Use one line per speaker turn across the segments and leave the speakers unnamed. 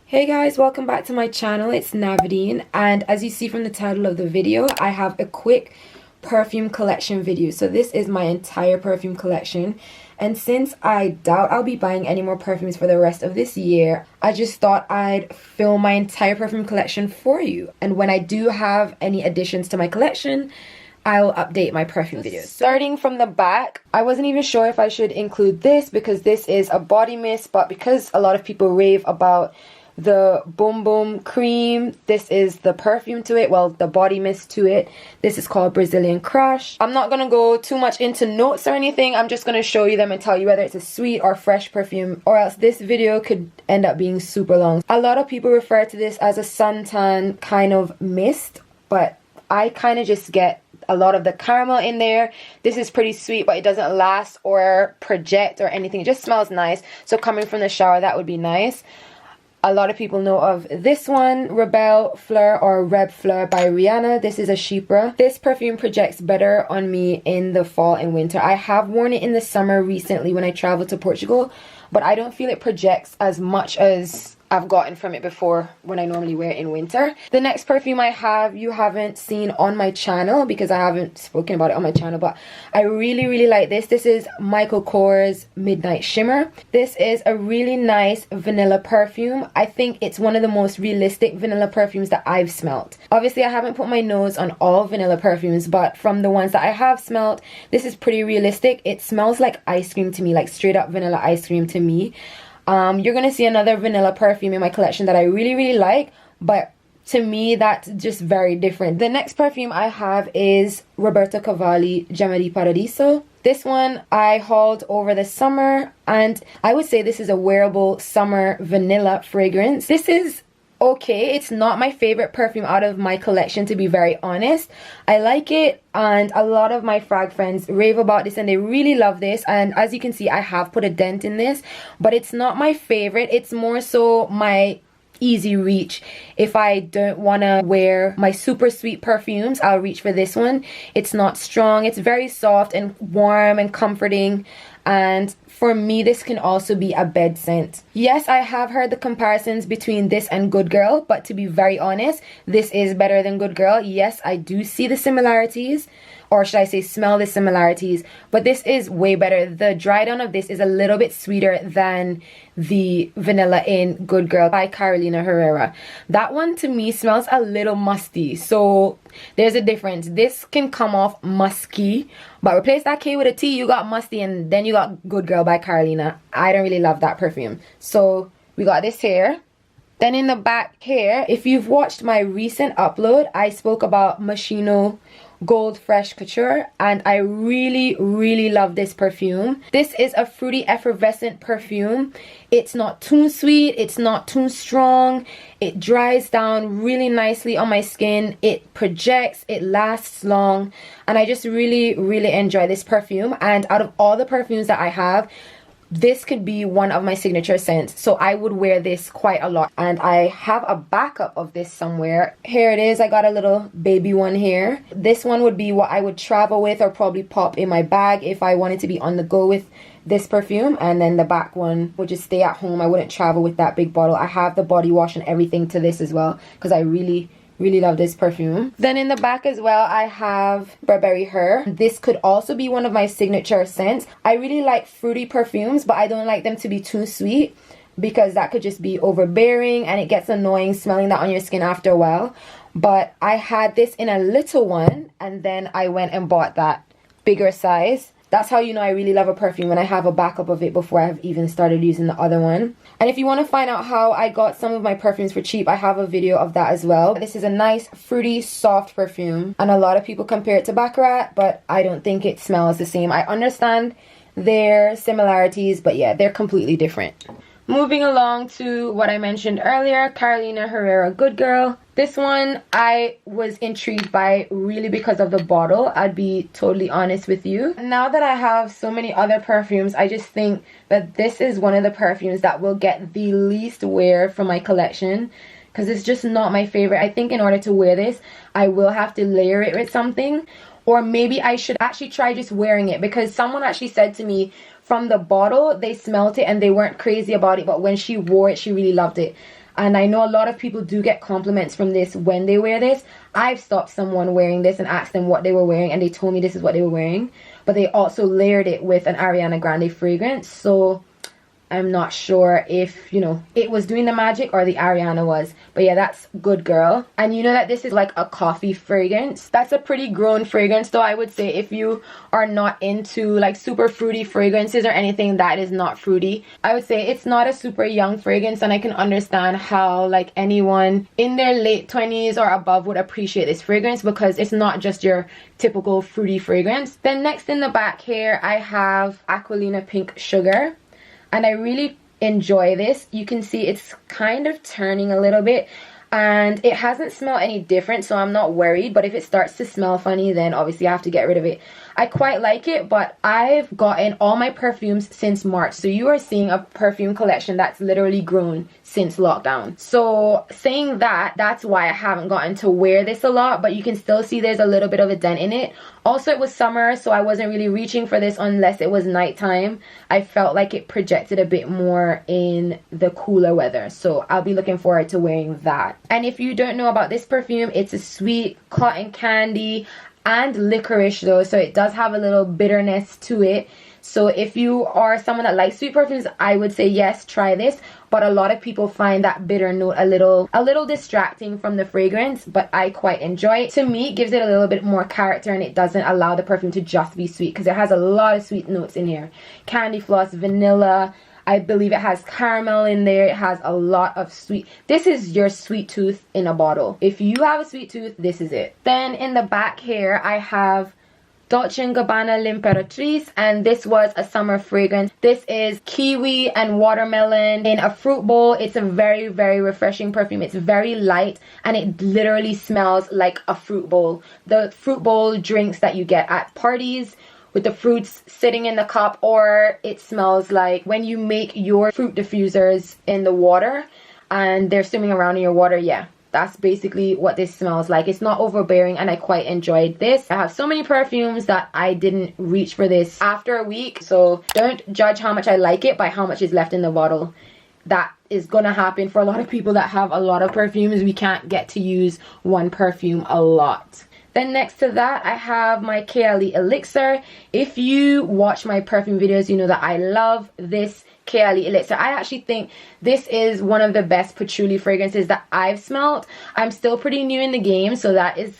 Hey guys, welcome back to my channel. It's Navadine, and as you see from the title of the video, I have a quick perfume collection video. So this is my entire perfume collection, and since I doubt I'll be buying any more perfumes for the rest of this year, I just thought I'd film my entire perfume collection for you. And when I do have any additions to my collection, I'll update my perfume videos. Starting from the back, I wasn't even sure if I should include this because this is a body mist, but because a lot of people rave about the Boom Boom cream, this is the perfume to it, well, the body mist to it. This is called Brazilian Crush. I'm not gonna go too much into notes or anything. I'm just gonna show you them and tell you whether it's a sweet or fresh perfume, or else this video could end up being super long. A lot of people refer to this as a suntan kind of mist, but I kind of just get a lot of the caramel in there. This is pretty sweet, but it doesn't last or project or anything. It just smells nice. So coming from the shower, that would be nice. A lot of people know of this one, Rebelle Fleur or Reb Fleur by Rihanna. This is a Chypre. This perfume projects better on me in the fall and winter. I have worn it in the summer recently when I traveled to Portugal, but I don't feel it projects as much as I've gotten from it before when I normally wear it in winter. The next perfume I have, you haven't seen on my channel because I haven't spoken about it on my channel, but I really like this. This is Michael Kors Midnight Shimmer. This is a really nice vanilla perfume. I think it's one of the most realistic vanilla perfumes that I've smelt. Obviously, I haven't put my nose on all vanilla perfumes, but from the ones that I have smelt, this is pretty realistic. It smells like ice cream to me, like straight up vanilla ice cream to me. You're gonna see another vanilla perfume in my collection that I really like, but to me that's just very different. The next perfume I have is Roberto Cavalli Gemma di Paradiso. This one I hauled over the summer, and I would say this is a wearable summer vanilla fragrance. This is okay. It's not my favorite perfume out of my collection, to be very honest. I like it, and a lot of my frag friends rave about this and they really love this, and as you can see, I have put a dent in this, but it's not my favorite. It's more so my easy reach. If I don't want to wear my super sweet perfumes, I'll reach for this one. It's not strong. It's very soft and warm and comforting, and for me, this can also be a bed scent. Yes, I have heard the comparisons between this and Good Girl, but to be very honest, this is better than Good Girl. Yes, I do see the similarities, or should I say smell the similarities, but this is way better. The dry down of this is a little bit sweeter than the vanilla in Good Girl by Carolina Herrera. That one to me smells a little musty, so there's a difference. This can come off musky, but replace that K with a T, you got musty, and then you got Good Girl by Carolina. I don't really love that perfume. So we got this here. Then in the back here, if you've watched my recent upload, I spoke about Moschino Gold Fresh Couture, and I really love this perfume. This is a fruity effervescent perfume. It's not too sweet, it's not too strong. It dries down really nicely on my skin. It projects, it lasts long, and I just really enjoy this perfume. And out of all the perfumes that I have, this could be one of my signature scents, so I would wear this quite a lot. And I have a backup of this somewhere. Here it is. I got a little baby one here. This one would be what I would travel with or probably pop in my bag if I wanted to be on the go with this perfume. And then the back one would just stay at home. I wouldn't travel with that big bottle. I have the body wash and everything to this as well because I really love this perfume. Then in the back as well, I have Burberry Her. This could also be one of my signature scents. I really like fruity perfumes, but I don't like them to be too sweet because that could just be overbearing and it gets annoying smelling that on your skin after a while. But I had this in a little one, and then I went and bought that bigger size. That's how you know I really love a perfume, when I have a backup of it before I've even started using the other one. And if you want to find out how I got some of my perfumes for cheap, I have a video of that as well. This is a nice, fruity, soft perfume, and a lot of people compare it to Baccarat, but I don't think it smells the same. I understand their similarities, but yeah, they're completely different. Moving along to what I mentioned earlier, Carolina Herrera Good Girl. This one I was intrigued by really because of the bottle, I'd be totally honest with you. Now that I have so many other perfumes, I just think that this is one of the perfumes that will get the least wear from my collection because it's just not my favorite. I think in order to wear this, I will have to layer it with something, or maybe I should actually try just wearing it, because someone actually said to me from the bottle they smelt it and they weren't crazy about it, but when she wore it she really loved it. And I know a lot of people do get compliments from this when they wear this. I've stopped someone wearing this and asked them what they were wearing, and they told me this is what they were wearing. But they also layered it with an Ariana Grande fragrance. So I'm not sure if, you know, it was doing the magic or the Ariana was. But yeah, that's Good Girl. And you know that this is like a coffee fragrance. That's a pretty grown fragrance though, I would say. If you are not into like super fruity fragrances or anything that is not fruity, I would say it's not a super young fragrance. And I can understand how like anyone in their late 20s or above would appreciate this fragrance, because it's not just your typical fruity fragrance. Then next in the back here, I have Aquilina Pink Sugar. And I really enjoy this. You can see it's kind of turning a little bit. And it hasn't smelled any different, so I'm not worried. But if it starts to smell funny, then obviously I have to get rid of it. I quite like it, but I've gotten all my perfumes since March. So you are seeing a perfume collection that's literally grown since lockdown. So saying that, that's why I haven't gotten to wear this a lot. But you can still see there's a little bit of a dent in it. Also, it was summer, so I wasn't really reaching for this unless it was nighttime. I felt like it projected a bit more in the cooler weather. So I'll be looking forward to wearing that. And if you don't know about this perfume, it's a sweet cotton candy and licorice though, so it does have a little bitterness to it. So if you are someone that likes sweet perfumes, I would say yes, try this. But a lot of people find that bitter note a little distracting from the fragrance, but I quite enjoy it. To me, it gives it a little bit more character, and it doesn't allow the perfume to just be sweet, because it has a lot of sweet notes in here. Candy floss, vanilla, I believe it has caramel in there. It has a lot of sweet. This is your sweet tooth in a bottle. If you have a sweet tooth, this is it. Then in the back here, I have Dolce & Gabbana L'Imperatrice, and this was a summer fragrance. This is kiwi and watermelon in a fruit bowl. It's a very, very refreshing perfume. It's very light, and it literally smells like a fruit bowl. The fruit bowl drinks that you get at parties, with the fruits sitting in the cup, or it smells like when you make your fruit diffusers in the water and they're swimming around in your water. Yeah, that's basically what this smells like. It's not overbearing, and I quite enjoyed this. I have so many perfumes that I didn't reach for this after a week, so don't judge how much I like it by how much is left in the bottle. That is gonna happen for a lot of people that have a lot of perfumes. We can't get to use one perfume a lot. Then next to that, I have my Kayali Elixir. If you watch my perfume videos, you know that I love this Kayali Elixir. I actually think this is one of the best patchouli fragrances that I've smelled. I'm still pretty new in the game, so that is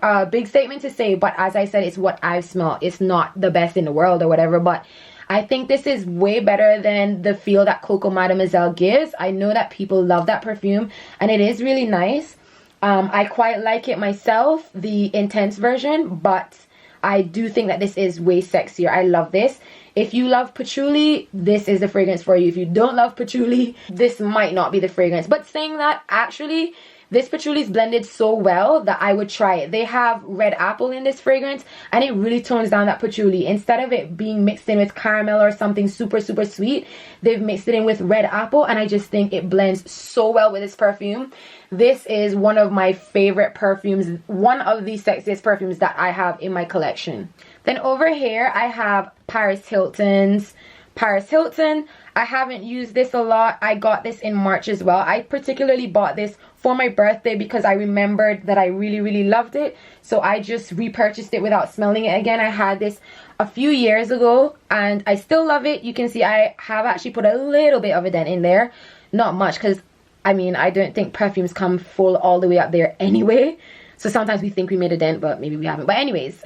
a big statement to say. But as I said, it's what I've smelled. It's not the best in the world or whatever, but I think this is way better than the feel that Coco Mademoiselle gives. I know that people love that perfume, and it is really nice. I quite like it myself, the intense version, but I do think that this is way sexier. I love this. If you love patchouli, this is the fragrance for you. If you don't love patchouli, this might not be the fragrance. But saying that, actually, this patchouli is blended so well that I would try it. They have red apple in this fragrance, and it really tones down that patchouli. Instead of it being mixed in with caramel or something super, super sweet, they've mixed it in with red apple, and I just think it blends so well with this perfume. This is one of my favorite perfumes, one of the sexiest perfumes that I have in my collection. Then over here, I have Paris Hilton's Paris Hilton. I haven't used this a lot. I got this in March as well. I particularly bought this for my birthday because I remembered that I really, really loved it. So I just repurchased it without smelling it again. I had this a few years ago and I still love it. You can see I have actually put a little bit of a dent in there. Not much, because I mean, I don't think perfumes come full all the way up there anyway. So sometimes we think we made a dent, but maybe we haven't. But anyways,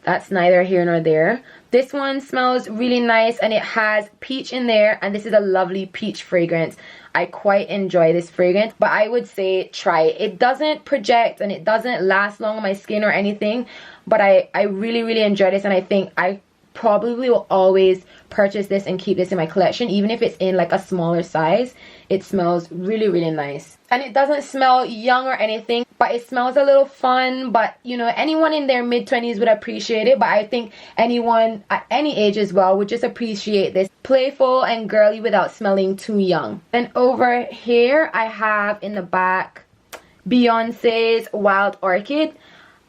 that's neither here nor there. This one smells really nice, and it has peach in there, and this is a lovely peach fragrance. I quite enjoy this fragrance, but I would say try it. It doesn't project and it doesn't last long on my skin or anything, but I really, really enjoy this, and I think I probably will always purchase this and keep this in my collection, even if it's in like a smaller size. It smells really, really nice, and it doesn't smell young or anything, but it smells a little fun. But you know, anyone in their mid-20s would appreciate it, but I think anyone at any age as well would just appreciate this. Playful and girly without smelling too young. And over here I have in the back Beyonce's Wild Orchid.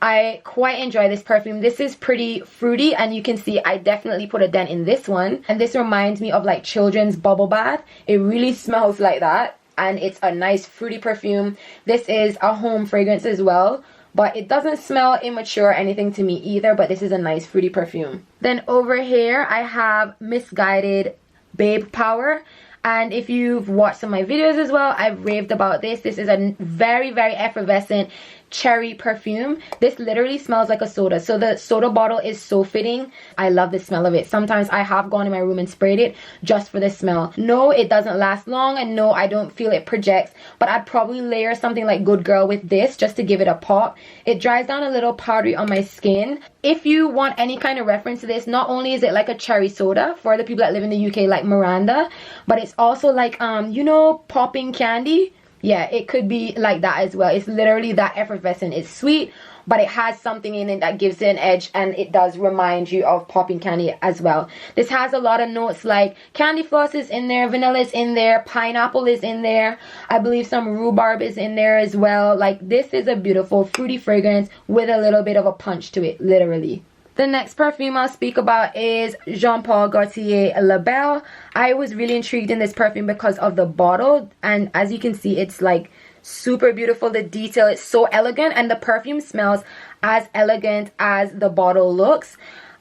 I quite enjoy this perfume. This is pretty fruity, and you can see I definitely put a dent in this one, and this reminds me of like children's bubble bath. It really smells like that. and it's a nice fruity perfume. This is a home fragrance as well, but it doesn't smell immature or anything to me either, but this is a nice fruity perfume. Then over here I have Misguided Babe Power. And if you've watched some of my videos as well, I've raved about this. This is a very, very effervescent cherry perfume. This literally smells like a soda. So the soda bottle is so fitting. I love the smell of it. Sometimes I have gone in my room and sprayed it just for the smell. No, it doesn't last long, and no, I don't feel it projects, but I'd probably layer something like Good Girl with this just to give it a pop. It dries down a little powdery on my skin. If you want any kind of reference to this, not only is it like a cherry soda for the people that live in the UK like Miranda, but it's also like you know, popping candy. Yeah, it could be like that as well. It's literally that effervescent. It's sweet, but it has something in it that gives it an edge, and it does remind you of popping candy as well. This has a lot of notes like candy floss is in there, vanilla is in there, pineapple is in there. I believe some rhubarb is in there as well. Like, this is a beautiful fruity fragrance with a little bit of a punch to it, literally. The next perfume I'll speak about is Jean Paul Gaultier La Belle. I was really intrigued in this perfume because of the bottle, and as you can see, it's like super beautiful. The detail is so elegant, and the perfume smells as elegant as the bottle looks.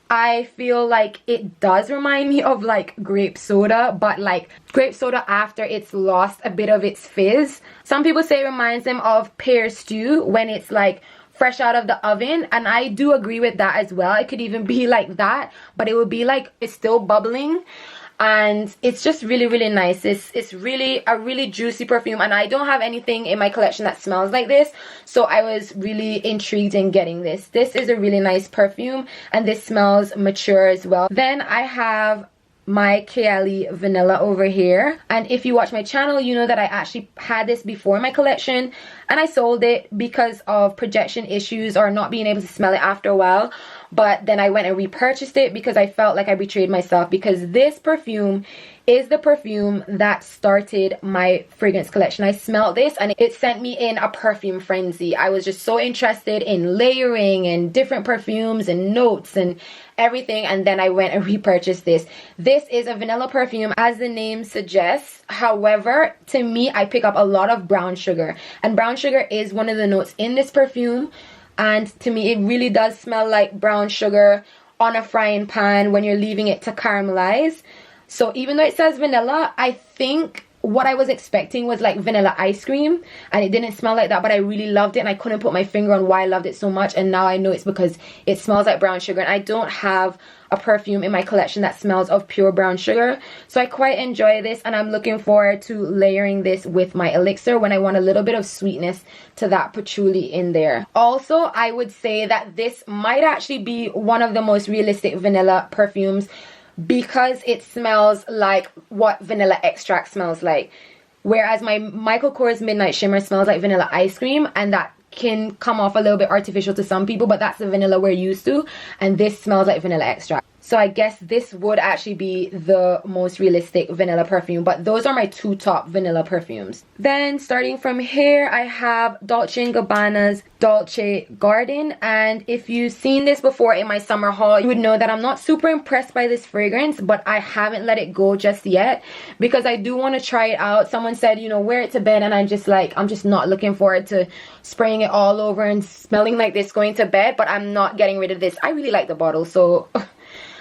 I feel like it does remind me of like grape soda, but like grape soda after it's lost a bit of its fizz. Some people say it reminds them of pear stew when it's like fresh out of the oven, and I do agree with that as well. It could even be like that, but it would be like it's still bubbling, and it's just really, really nice. It's really a really juicy perfume, and I don't have anything in my collection that smells like this, so I was really intrigued in getting this. This is a really nice perfume, and this smells mature as well. Then I have my Kayali Vanilla over here, and if you watch my channel, you know that I actually had this before in my collection, and I sold it because of projection issues or not being able to smell it after a while. But then I went and repurchased it because I felt like I betrayed myself, because this perfume is the perfume that started my fragrance collection. I smelled this and it sent me in a perfume frenzy. I was just so interested in layering and different perfumes and notes and everything, and then I went and repurchased this. This is a vanilla perfume, as the name suggests. However, to me, I pick up a lot of brown sugar, and brown sugar is one of the notes in this perfume, and to me it really does smell like brown sugar on a frying pan when you're leaving it to caramelize. So even though it says vanilla, I think what I was expecting was like vanilla ice cream, and it didn't smell like that, but I really loved it, and I couldn't put my finger on why I loved it so much, and now I know it's because it smells like brown sugar, and I don't have a perfume in my collection that smells of pure brown sugar, so I quite enjoy this, and I'm looking forward to layering this with my elixir when I want a little bit of sweetness to that patchouli in there. Also, I would say that this might actually be one of the most realistic vanilla perfumes, because it smells like what vanilla extract smells like, whereas my Michael Kors Midnight Shimmer smells like vanilla ice cream, and that can come off a little bit artificial to some people, but that's the vanilla we're used to, and this smells like vanilla extract. So I guess this would actually be the most realistic vanilla perfume, but those are my two top vanilla perfumes. Then starting from here, I have Dolce & Gabbana's Dolce Garden, and if you've seen this before in my summer haul, you would know that I'm not super impressed by this fragrance, but I haven't let it go just yet because I do want to try it out. Someone said, you know, wear it to bed, and I'm just not looking forward to spraying it all over and smelling like this going to bed, but I'm not getting rid of this. I really like the bottle, so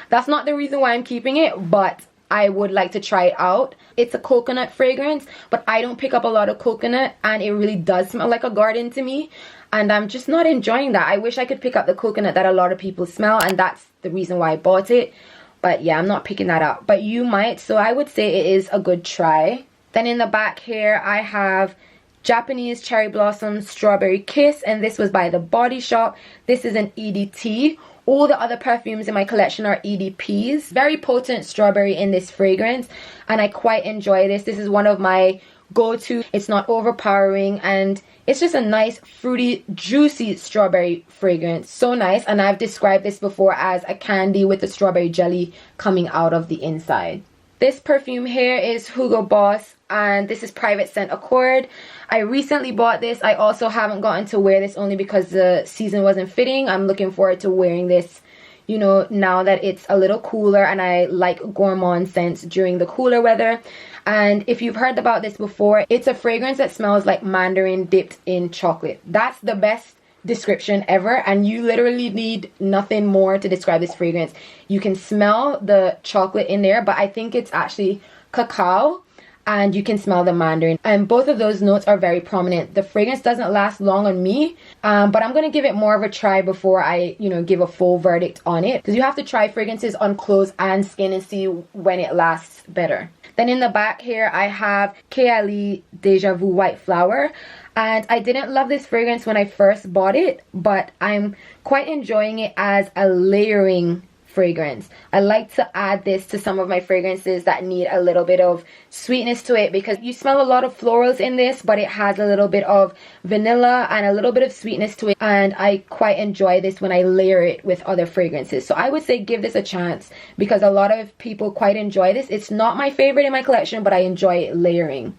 that's not the reason why I'm keeping it, but I would like to try it out. It's a coconut fragrance, but I don't pick up a lot of coconut, and it really does smell like a garden to me, and I'm just not enjoying that. I wish I could pick up the coconut that a lot of people smell, and that's the reason why I bought it. But yeah, I'm not picking that up, but you might, so I would say it is a good try. Then in the back here, I have Japanese Cherry Blossom Strawberry Kiss, and this was by The Body Shop. This is an EDT. All the other perfumes in my collection are EDPs. Very potent strawberry in this fragrance, and I quite enjoy this. This is one of my go-to. It's not overpowering, and it's just a nice fruity juicy strawberry fragrance. So nice, and I've described this before as a candy with the strawberry jelly coming out of the inside. This perfume here is Hugo Boss, and this is Private Scent Accord. I recently bought this. I also haven't gotten to wear this only because the season wasn't fitting. I'm looking forward to wearing this, you know, now that it's a little cooler, and I like gourmand scents during the cooler weather. And if you've heard about this before, it's a fragrance that smells like mandarin dipped in chocolate. That's the best description ever, and you literally need nothing more to describe this fragrance. You can smell the chocolate in there, but I think it's actually cacao, and you can smell the mandarin, and both of those notes are very prominent. The fragrance doesn't last long on me, but I'm gonna give it more of a try before I, you know, give a full verdict on it, because you have to try fragrances on clothes and skin and see when it lasts better. Then in the back here, I have Kayali Deja Vu White Flower. And I didn't love this fragrance when I first bought it, but I'm quite enjoying it as a layering fragrance. I like to add this to some of my fragrances that need a little bit of sweetness to it, because you smell a lot of florals in this, but it has a little bit of vanilla and a little bit of sweetness to it, and I quite enjoy this when I layer it with other fragrances. So I would say give this a chance, because a lot of people quite enjoy this. It's not my favorite in my collection, but I enjoy it layering.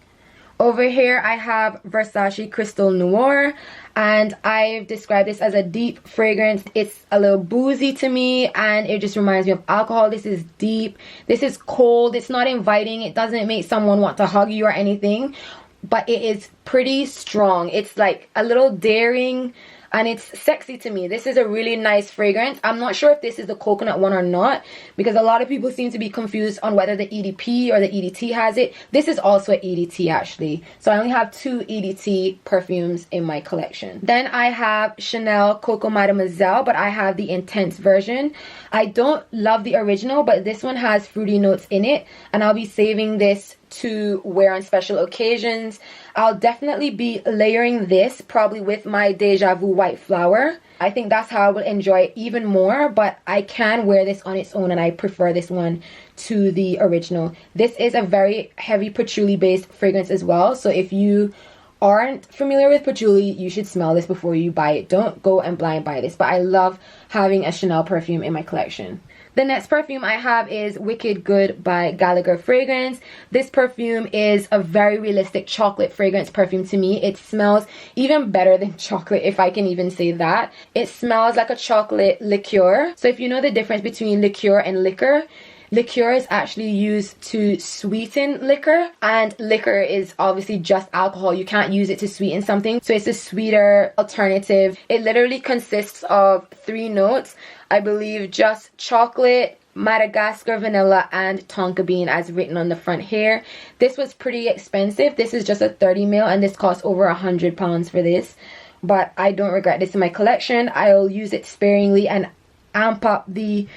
Over here I have Versace Crystal Noir, and I've described this as a deep fragrance. It's a little boozy to me, and it just reminds me of alcohol. This is deep, this is cold, it's not inviting, it doesn't make someone want to hug you or anything, but it is pretty strong. It's like a little daring, and it's sexy to me. This is a really nice fragrance. I'm not sure if this is the coconut one or not, because a lot of people seem to be confused on whether the EDP or the EDT has it. This is also an EDT actually. So I only have 2 EDT perfumes in my collection. Then I have Chanel Coco Mademoiselle, but I have the intense version. I don't love the original, but this one has fruity notes in it, and I'll be saving this to wear on special occasions. I'll definitely be layering this probably with my Deja Vu White Flower. I think that's how I will enjoy it even more, but I can wear this on its own, and I prefer this one to the original. This is a very heavy patchouli based fragrance as well, so if you aren't familiar with patchouli, you should smell this before you buy it. Don't go and blind buy this, but I love having a Chanel perfume in my collection. The next perfume I have is Wicked Good by Gallagher Fragrance. This perfume is a very realistic chocolate fragrance perfume to me. It smells even better than chocolate, if I can even say that. It smells like a chocolate liqueur. So if you know the difference between liqueur and liquor, liqueur is actually used to sweeten liquor, and liquor is obviously just alcohol. You can't use it to sweeten something, so it's a sweeter alternative. It literally consists of 3 notes. I believe just chocolate, Madagascar vanilla, and tonka bean as written on the front here. This was pretty expensive. This is just a 30 ml, and this cost over £100 for this, but I don't regret this in my collection. I'll use it sparingly and amp up the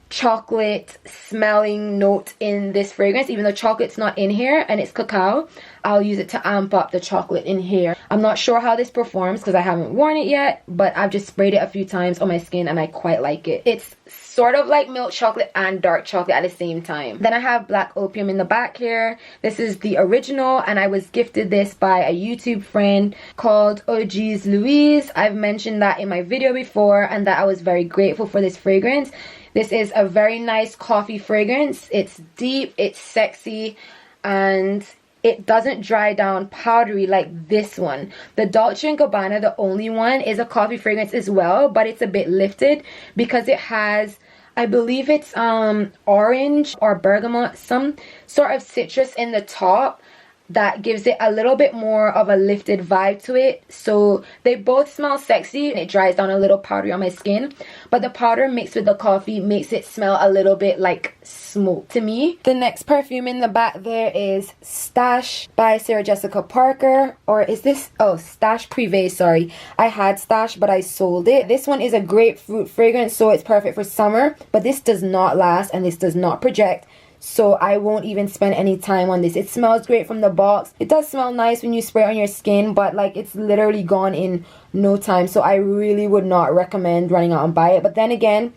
chocolate smelling note in this fragrance. Even though chocolate's not in here and it's cacao, I'll use it to amp up the chocolate in here. I'm not sure how this performs because I haven't worn it yet, but I've just sprayed it a few times on my skin and I quite like it. It's sort of like milk chocolate and dark chocolate at the same time. Then I have Black Opium in the back here. This is the original, and I was gifted this by a YouTube friend called OG's Louise. I've mentioned that in my video before, and that I was very grateful for this fragrance. This is a very nice coffee fragrance. It's deep, it's sexy, and it doesn't dry down powdery like this one. The Dolce & Gabbana, the only one, is a coffee fragrance as well, but it's a bit lifted because it has, I believe it's orange or bergamot, some sort of citrus in the top that gives it a little bit more of a lifted vibe to it. So they both smell sexy, and it dries down a little powdery on my skin, but the powder mixed with the coffee makes it smell a little bit like smoke to me. The next perfume in the back there is Stash by Sarah Jessica Parker, or is this, oh, Stash Privé, sorry. I had Stash but I sold it. This one is a grapefruit fragrance, so it's perfect for summer, but this does not last and this does not project, so I won't even spend any time on this. It smells great from the box. It does smell nice when you spray it on your skin, but like it's literally gone in no time, so I really would not recommend running out and buy it. But then again,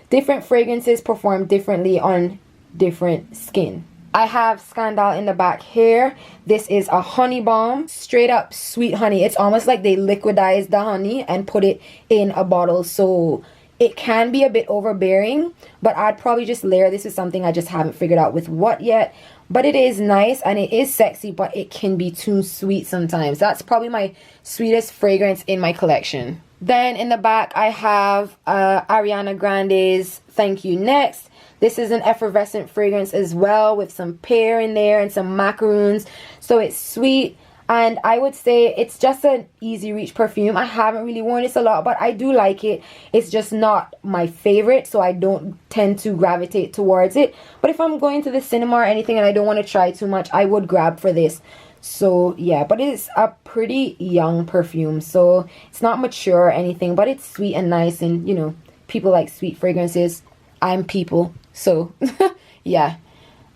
different fragrances perform differently on different skin. I have Scandal in the back here. This is a honey bomb, straight up sweet honey. It's almost like they liquidized the honey and put it in a bottle, so it can be a bit overbearing, but I'd probably just layer this with something. I just haven't figured out with what yet. But it is nice and it is sexy, but it can be too sweet sometimes. That's probably my sweetest fragrance in my collection. Then in the back I have Ariana Grande's Thank You Next. This is an effervescent fragrance as well with some pear in there and some macaroons. So it's sweet. And I would say it's just an easy reach perfume. I haven't really worn this a lot, but I do like it. It's just not my favorite, so I don't tend to gravitate towards it. But if I'm going to the cinema or anything and I don't want to try too much, I would grab for this. So yeah, but it's a pretty young perfume, so it's not mature or anything, but it's sweet and nice, and you know, people like sweet fragrances. I'm people, so yeah.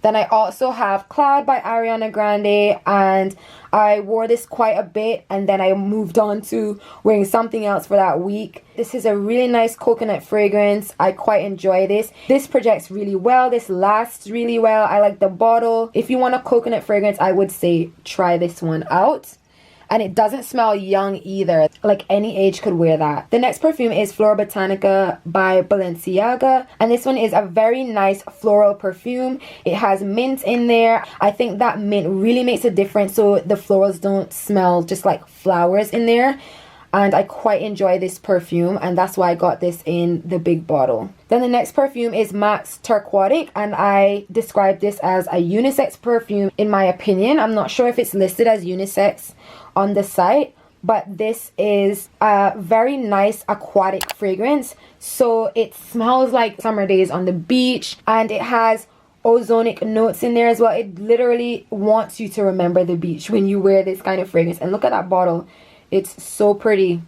Then I also have Cloud by Ariana Grande, and I wore this quite a bit and then I moved on to wearing something else for that week. This is a really nice coconut fragrance. I quite enjoy this. This projects really well. This lasts really well. I like the bottle. If you want a coconut fragrance, I would say try this one out. And it doesn't smell young either. Like any age could wear that. The next perfume is Flora Botanica by Balenciaga. And this one is a very nice floral perfume. It has mint in there. I think that mint really makes a difference so the florals don't smell just like flowers in there. And I quite enjoy this perfume, and that's why I got this in the big bottle. Then the next perfume is MAC's Aquatic, and I describe this as a unisex perfume in my opinion. I'm not sure if it's listed as unisex on the site, but this is a very nice aquatic fragrance. So it smells like summer days on the beach, and it has ozonic notes in there as well. It literally wants you to remember the beach when you wear this kind of fragrance. And look at that bottle. It's so pretty.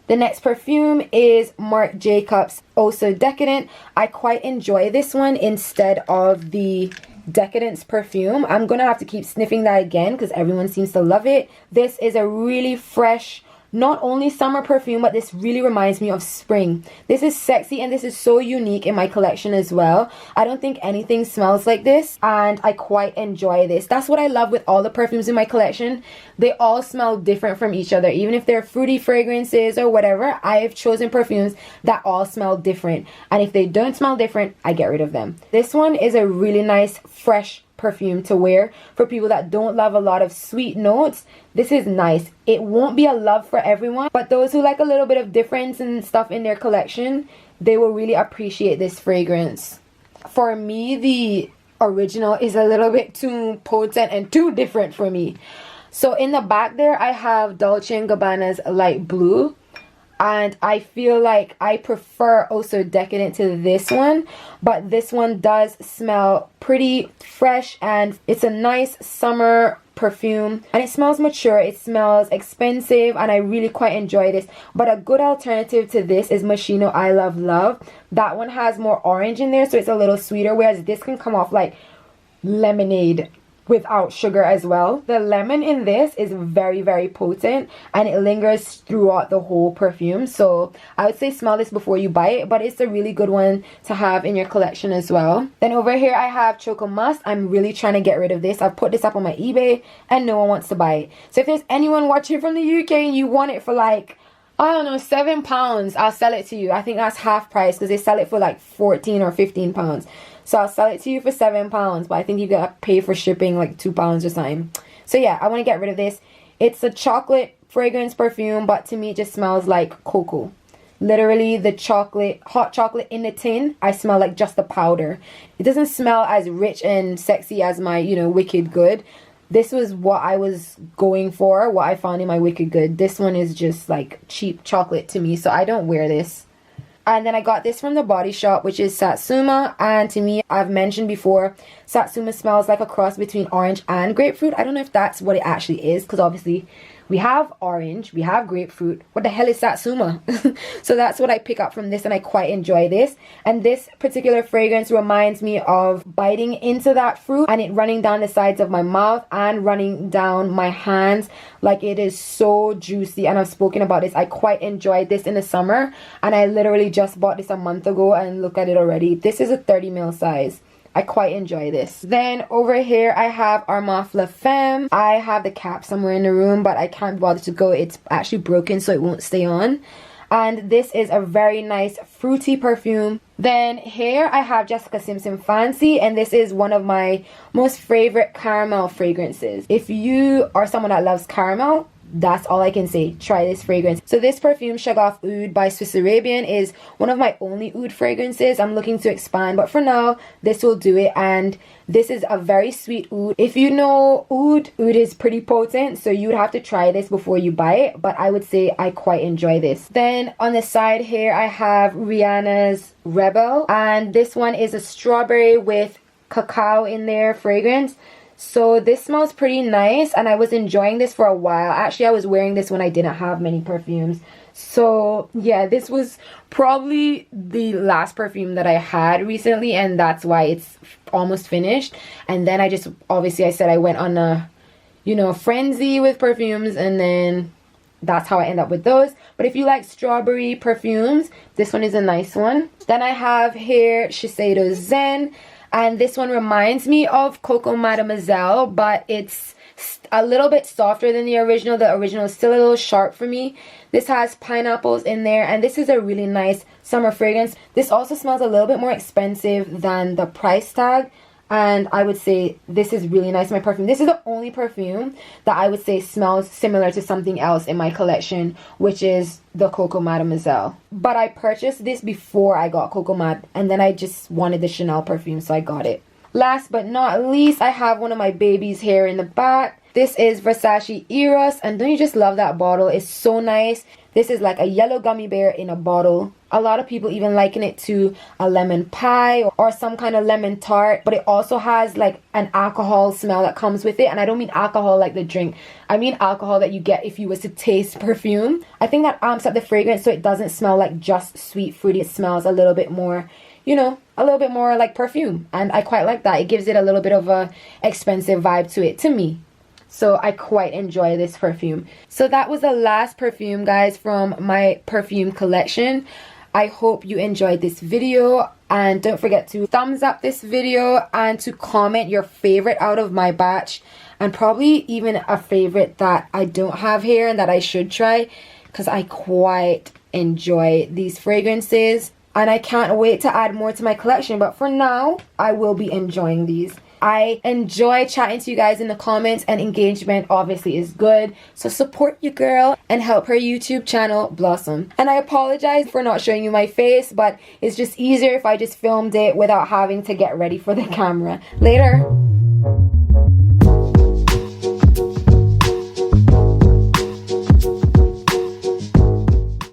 The next perfume is Marc Jacobs Oh So Decadent. I quite enjoy this one instead of the Decadence perfume. I'm gonna have to keep sniffing that again because everyone seems to love it. This is a really fresh, not only summer perfume, but this really reminds me of spring. This is sexy and this is so unique in my collection as well. I don't think anything smells like this, and I quite enjoy this. That's what I love with all the perfumes in my collection. They all smell different from each other. Even if they're fruity fragrances or whatever, I have chosen perfumes that all smell different. And if they don't smell different, I get rid of them. This one is a really nice, fresh perfume to wear for people that don't love a lot of sweet notes. This is nice. It won't be a love for everyone, but those who like a little bit of difference and stuff in their collection, they will really appreciate this fragrance. For me, the original is a little bit too potent and too different for me. So in the back there, I have Dolce & Gabbana's Light Blue. And I feel like I prefer Oh So Decadent to this one. But this one does smell pretty fresh, and it's a nice summer perfume. And it smells mature, it smells expensive, and I really quite enjoy this. But a good alternative to this is Moschino I Love Love. That one has more orange in there, so it's a little sweeter. Whereas this can come off like lemonade without sugar as well. The lemon in this is very, very potent, and it lingers throughout the whole perfume. So I would say smell this before you buy it, but it's a really good one to have in your collection as well. Then over here I have Choco Must. I'm really trying to get rid of this. I've put this up on my eBay and no one wants to buy it. So if there's anyone watching from the UK and you want it for like, I don't know, £7, I'll sell it to you. I think that's half price because they sell it for like 14 or 15 pounds. So I'll sell it to you for £7, but I think you gotta pay for shipping like £2 or something. So yeah, I want to get rid of this. It's a chocolate fragrance perfume, but to me it just smells like cocoa. Literally the chocolate, hot chocolate in the tin, I smell like just the powder. It doesn't smell as rich and sexy as my, you know, Wicked Good. This was what I was going for, what I found in my Wicked Good. This one is just like cheap chocolate to me, so I don't wear this. And then I got this from the Body Shop, which is Satsuma. And to me, I've mentioned before, Satsuma smells like a cross between orange and grapefruit. I don't know if that's what it actually is, because obviously we have orange, we have grapefruit. What the hell is Satsuma? So that's what I pick up from this, and I quite enjoy this. And this particular fragrance reminds me of biting into that fruit and it running down the sides of my mouth and running down my hands. Like, it is so juicy, and I've spoken about this. I quite enjoyed this in the summer, and I literally just bought this a month ago, and look at it already. This is a 30 ml size. I quite enjoy this. Then over here I have Armaf La Femme. I have the cap somewhere in the room, but I can't bother to go. It's actually broken, so it won't stay on. And this is a very nice fruity perfume. Then here I have Jessica Simpson Fancy, and this is one of my most favorite caramel fragrances. If you are someone that loves caramel, that's all I can say. Try this fragrance. So this perfume, Shagaf Oud by Swiss Arabian, is one of my only oud fragrances. I'm looking to expand, but for now, this will do it. And this is a very sweet oud. If you know oud is pretty potent, so you would have to try this before you buy it, but I would say I quite enjoy this. Then on the side here, I have Rihanna's Rebel, and this one is a strawberry with cacao in there fragrance. So this smells pretty nice, and I was enjoying this for a while. Actually, I was wearing this when I didn't have many perfumes. So yeah, this was probably the last perfume that I had recently, and that's why it's almost finished. And then I just, obviously I said I went on a, you know, frenzy with perfumes, and then that's how I end up with those. But if you like strawberry perfumes, this one is a nice one. Then I have here Shiseido Zen. And this one reminds me of Coco Mademoiselle, but it's a little bit softer than the original. The original is still a little sharp for me. This has pineapples in there, and this is a really nice summer fragrance. This also smells a little bit more expensive than the price tag, and I would say this is really nice in my perfume. This is the only perfume that I would say smells similar to something else in my collection, which is the Coco Mademoiselle. But I purchased this before I got Coco Mad, and then I just wanted the Chanel perfume, so I got it. Last but not least, I have one of my babies here in the back. This is Versace Eros, and don't you just love that bottle? It's so nice. This is like a yellow gummy bear in a bottle. A lot of people even liken it to a lemon pie or some kind of lemon tart, but it also has like an alcohol smell that comes with it. And I don't mean alcohol like the drink. I mean alcohol that you get if you was to taste perfume. I think that amps up the fragrance so it doesn't smell like just sweet fruity. It smells a little bit more, you know, a little bit more like perfume. And I quite like that. It gives it a little bit of a expensive vibe to it, to me. So I quite enjoy this perfume. So that was the last perfume, guys, from my perfume collection. I hope you enjoyed this video, and don't forget to thumbs up this video and to comment your favorite out of my batch, and probably even a favorite that I don't have here and that I should try, because I quite enjoy these fragrances and I can't wait to add more to my collection. But for now, I will be enjoying these. I enjoy chatting to you guys in the comments, and engagement obviously is good. So support your girl and help her YouTube channel blossom. And I apologize for not showing you my face, but it's just easier if I just filmed it without having to get ready for the camera. Later.